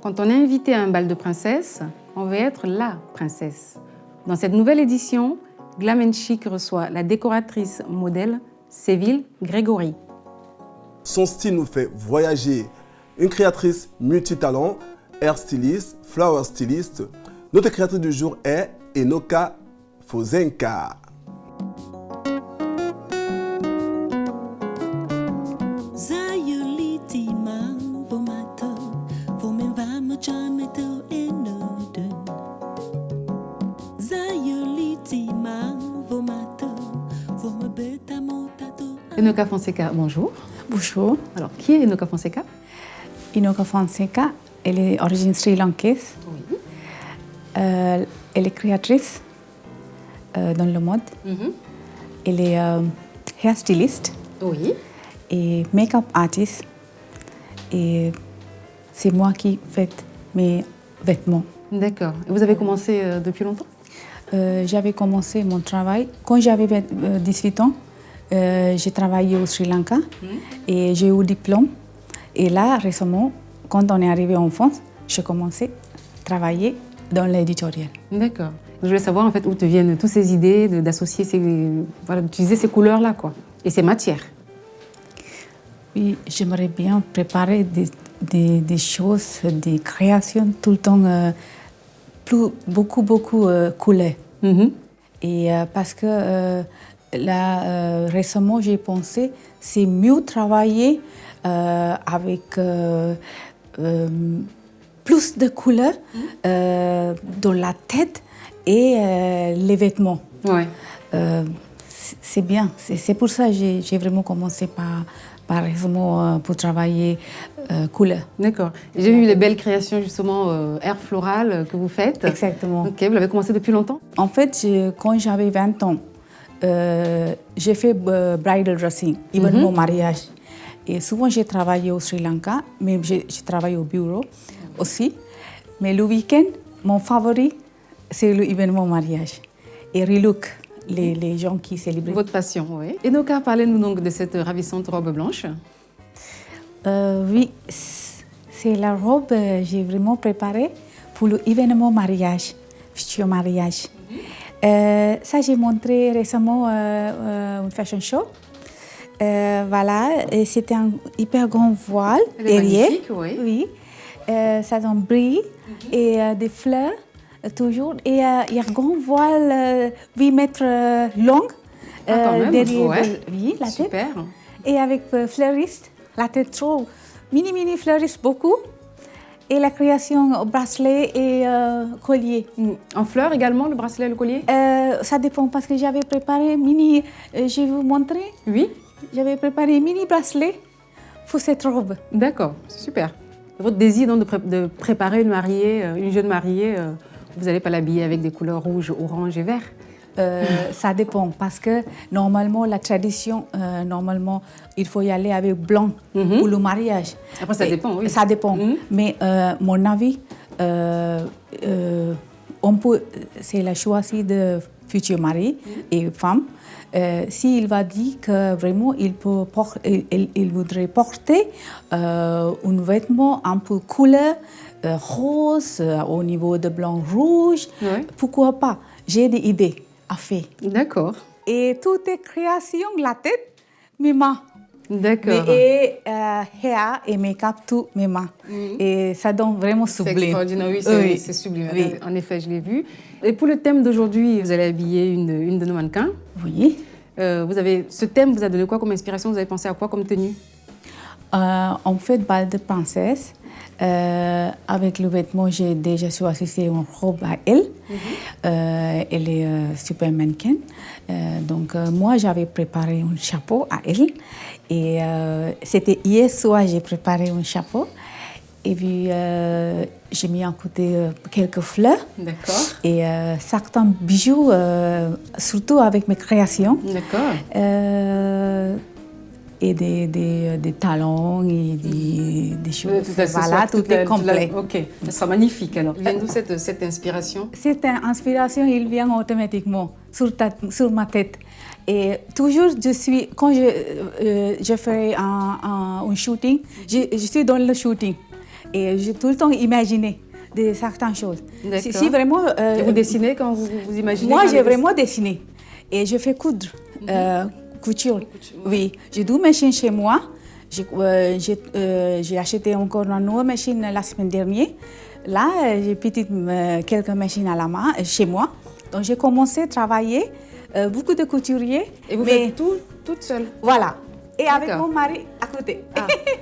Quand on est invité à un bal de princesse, on veut être la princesse. Dans cette nouvelle édition, Glam & Chic reçoit la décoratrice modèle Séville Grégory. Son style nous fait voyager. Une créatrice multitalent, hair styliste, flower styliste. Notre créatrice du jour est Enoka Fozenka. Enoka Fozenka, bonjour. Bonjour. Alors, qui est Enoka Fozenka? Enoka Fozenka, elle est d'origine sri-lankaise. Oui. Elle est créatrice dans le mode. Elle est hair styliste Oui. et make-up artist. Et c'est moi qui fais mes vêtements. D'accord. Et vous avez commencé depuis longtemps? J'avais commencé mon travail quand j'avais 18 ans. J'ai travaillé au Sri Lanka et j'ai eu le diplôme. Et là, récemment, quand on est arrivé en France, j'ai commencé à travailler dans l'éditorial. D'accord. Je voulais savoir en fait où te viennent toutes ces idées d'associer d'utiliser ces couleurs-là, quoi, et ces matières. Oui, j'aimerais bien préparer des choses, des créations tout le temps, beaucoup couleurs. Et parce que là, récemment, j'ai pensé c'est mieux travailler avec plus de couleurs dans la tête et les vêtements. Ouais. C'est bien. C'est pour ça que j'ai vraiment commencé par récemment pour travailler couleur. D'accord. J'ai vu les belles créations justement air floral que vous faites. Exactement. Ok, vous l'avez commencé depuis longtemps? En fait, quand j'avais 20 ans, j'ai fait bridal dressing, événement mariage. Et souvent, j'ai travaillé au Sri Lanka, mais j'ai travaillé au bureau aussi. Mais le week-end, mon favori, c'est l'événement mariage. Et relook, les gens qui célèbrent. Votre passion, oui. Enoka, parlez-nous donc de cette ravissante robe blanche. Oui, c'est la robe que j'ai vraiment préparée pour l'événement mariage, futur mariage. Ça, j'ai montré récemment une fashion show. Voilà, c'était un hyper grand voile derrière. Oui. Oui. Ça donne brille et des fleurs toujours. Et il y a un grand voile 8 mètres long quand même. derrière Ouais. oui, la tête. Super. Et avec fleuriste, la tête trop mini fleuriste beaucoup. Et la création bracelet et collier. En fleurs également, le bracelet et le collier? Ça dépend parce que j'avais préparé mini. Je vais vous montrer. Oui. J'avais préparé mini bracelet pour cette robe. D'accord, c'est super. Votre désir donc, de préparer une mariée, une jeune mariée, vous n'allez pas l'habiller avec des couleurs rouge, orange et vert? Ça dépend parce que normalement la tradition, normalement il faut y aller avec blanc pour le mariage. Après ça dépend, oui. Ça dépend. Mais mon avis, on peut, c'est la choisi de futur mari et femme. S'il va dire que vraiment il voudrait porter un vêtement un peu couleur rose au niveau de blanc rouge, pourquoi pas? J'ai des idées à faire. D'accord. Et toutes les créations de la tête, mes mains. D'accord. Et hair et make-up, tout mes mains. Et ça donne vraiment sublime. C'est extraordinaire, oui, c'est sublime. Oui. En effet, je l'ai vu. Et pour le thème d'aujourd'hui, vous allez habiller une de nos mannequins. Oui. Ce thème vous a donné quoi comme inspiration? Vous avez pensé à quoi comme tenue? En fait, bal de princesse. Avec le vêtement, j'ai déjà choisi une robe à elle. Elle est super mannequin. Donc, moi, j'avais préparé un chapeau à elle. Et c'était hier soir, j'ai préparé un chapeau. Et puis, j'ai mis à côté quelques fleurs. D'accord. Et certains bijoux, surtout avec mes créations. D'accord. Et des talons et des choses. Voilà, tout est complet. Ok, ça sera magnifique alors. Vient d'où cette inspiration? Cette inspiration, il vient automatiquement sur ma tête. Et toujours, quand je fais un shooting, je suis dans le shooting. Et j'ai tout le temps imaginé certaines choses. Si vraiment... et vous dessinez quand vous imaginez? Moi, j'ai vraiment dessiné. Et je fais coudre, couture. Oui, j'ai 2 machines chez moi. J'ai acheté encore une nouvelle machine la semaine dernière. Là, j'ai quelques machines à la main chez moi. Donc, j'ai commencé à travailler, beaucoup de couturiers. Et vous faites tout toute seule? Voilà. Et avec mon mari à côté.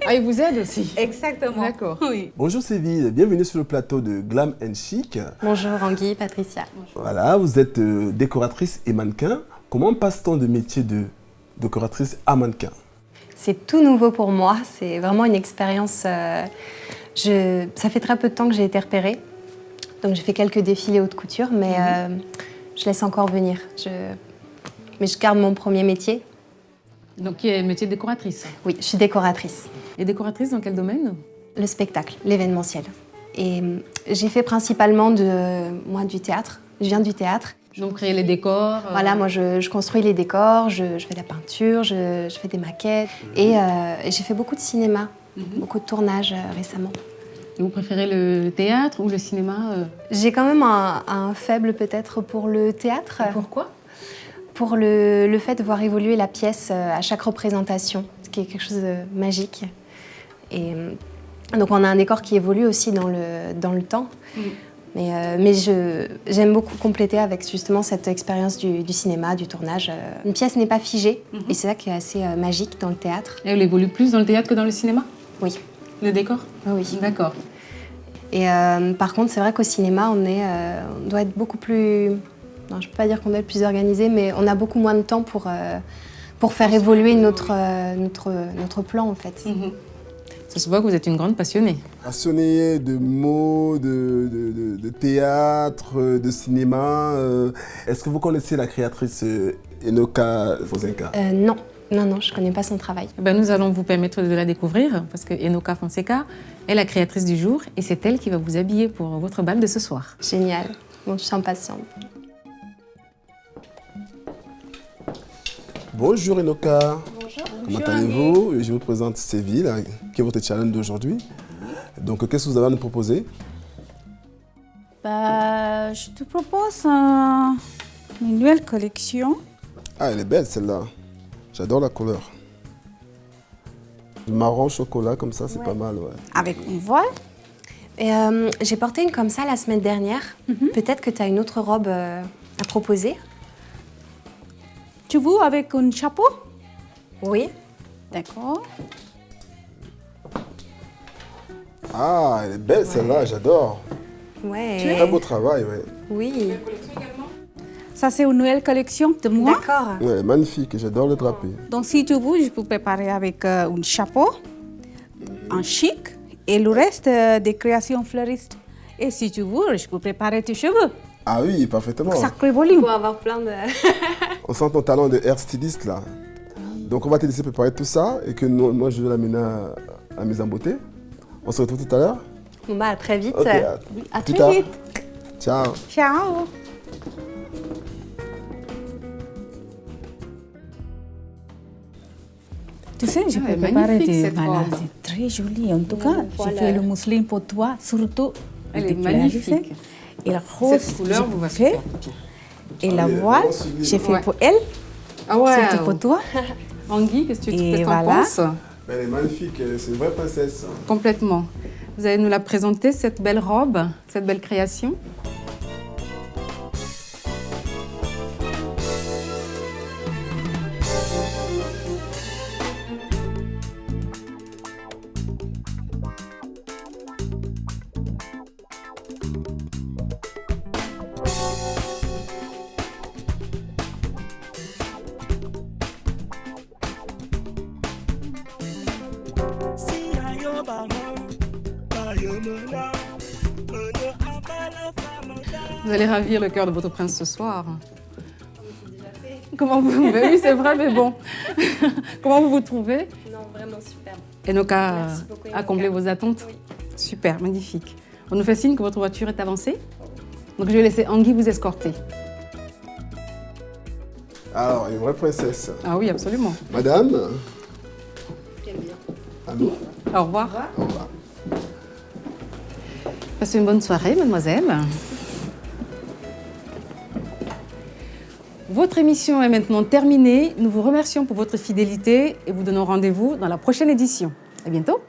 Ah, il vous aide aussi? Exactement. D'accord. Oui. Bonjour Séville, bienvenue sur le plateau de Glam & Chic. Bonjour Anguille, Patricia. Bonjour. Voilà, vous êtes décoratrice et mannequin. Comment passe-t-on de métier de décoratrice à mannequin? C'est tout nouveau pour moi, c'est vraiment une expérience. Ça fait très peu de temps que j'ai été repérée. Donc j'ai fait quelques défilés haute couture, mais je laisse encore venir. Mais je garde mon premier métier. Donc, qui est le métier de décoratrice? Oui, je suis décoratrice. Et décoratrice dans quel domaine? Le spectacle, l'événementiel. Et j'ai fait principalement du théâtre. Je viens du théâtre. Donc, créer les décors. Voilà, moi je construis les décors, je fais de la peinture, je fais des maquettes. Et j'ai fait beaucoup de cinéma, beaucoup de tournages récemment. Et vous préférez le théâtre ou le cinéma? J'ai quand même un faible peut-être pour le théâtre. Et pourquoi? Pour le fait de voir évoluer la pièce à chaque représentation, ce qui est quelque chose de magique. Et donc on a un décor qui évolue aussi dans le temps. Mais j'aime beaucoup compléter avec justement cette expérience du cinéma, du tournage. Une pièce n'est pas figée, et c'est ça qui est assez magique dans le théâtre. Et elle évolue plus dans le théâtre que dans le cinéma? Oui. Le décor? Oui. D'accord. Et par contre, c'est vrai qu'au cinéma, on doit être beaucoup plus... Non, je ne peux pas dire qu'on doit être plus organisé, mais on a beaucoup moins de temps pour faire évoluer notre plan, en fait. Ça se voit que vous êtes une grande passionnée. Passionnée de mots, de théâtre, de cinéma. Est-ce que vous connaissez la créatrice Enoka Fonseca? Non, je ne connais pas son travail. Nous allons vous permettre de la découvrir parce que Enoka Fonseca est la créatrice du jour et c'est elle qui va vous habiller pour votre bal de ce soir. Génial. Bon, je suis impatiente. Bonjour Enoka. Bonjour. Comment allez-vous? Je vous présente Séville, qui est votre challenge d'aujourd'hui. Donc, qu'est-ce que vous avez à nous proposer? Je te propose une nouvelle collection. Ah, elle est belle celle-là. J'adore la couleur. Marron chocolat comme ça, c'est pas mal, ouais. Avec une voile. Et j'ai porté une comme ça la semaine dernière. Peut-être que tu as une autre robe à proposer. Tu veux avec un chapeau? Oui. D'accord. Ah, elle est belle celle-là, j'adore. Ouais. Très beau travail, ouais. Oui. Ça, c'est une nouvelle collection de moi. D'accord. Ouais, magnifique, j'adore le drapé. Donc, si tu veux, je peux préparer avec un chapeau, un chic et le reste des créations fleuristes. Et si tu veux, je peux préparer tes cheveux. Ah oui, parfaitement. Sacré volume. Pour avoir plein de... On sent ton talent de hair styliste là. Donc on va te laisser préparer tout ça et que moi je vais l'amener à mise en beauté. On se retrouve tout à l'heure. Bon bah à très vite. Ok, à plus très tard. vite. Ciao. Ciao. Tu sais, je peux préparer des... Voilà, c'est très joli. En tout cas, j'ai fait le mousseline pour toi, surtout. Elle est magnifique. Et la rose, cette couleur vous va fait. Et la voile, j'ai fait pour elle. Ah ouais. Surtout pour toi. Anguille, qu'est-ce que tu en voilà. penses? Elle est magnifique, c'est une vraie princesse. Complètement. Vous allez nous la présenter, cette belle robe, cette belle création? Vous allez ravir le cœur de votre prince ce soir. Comment vous... Ben oui, c'est vrai, mais bon. Comment vous vous trouvez? Non, vraiment superbe. Enoka beaucoup, a comblé vos attentes? Oui. Super, magnifique. On nous fait signe que votre voiture est avancée. Donc je vais laisser Anguille vous escorter. Alors, une vraie princesse. Ah oui, absolument. Madame. J'aime bien. Allô. Au revoir. Au revoir. Passez une bonne soirée, mademoiselle. Votre émission est maintenant terminée. Nous vous remercions pour votre fidélité et vous donnons rendez-vous dans la prochaine édition. À bientôt.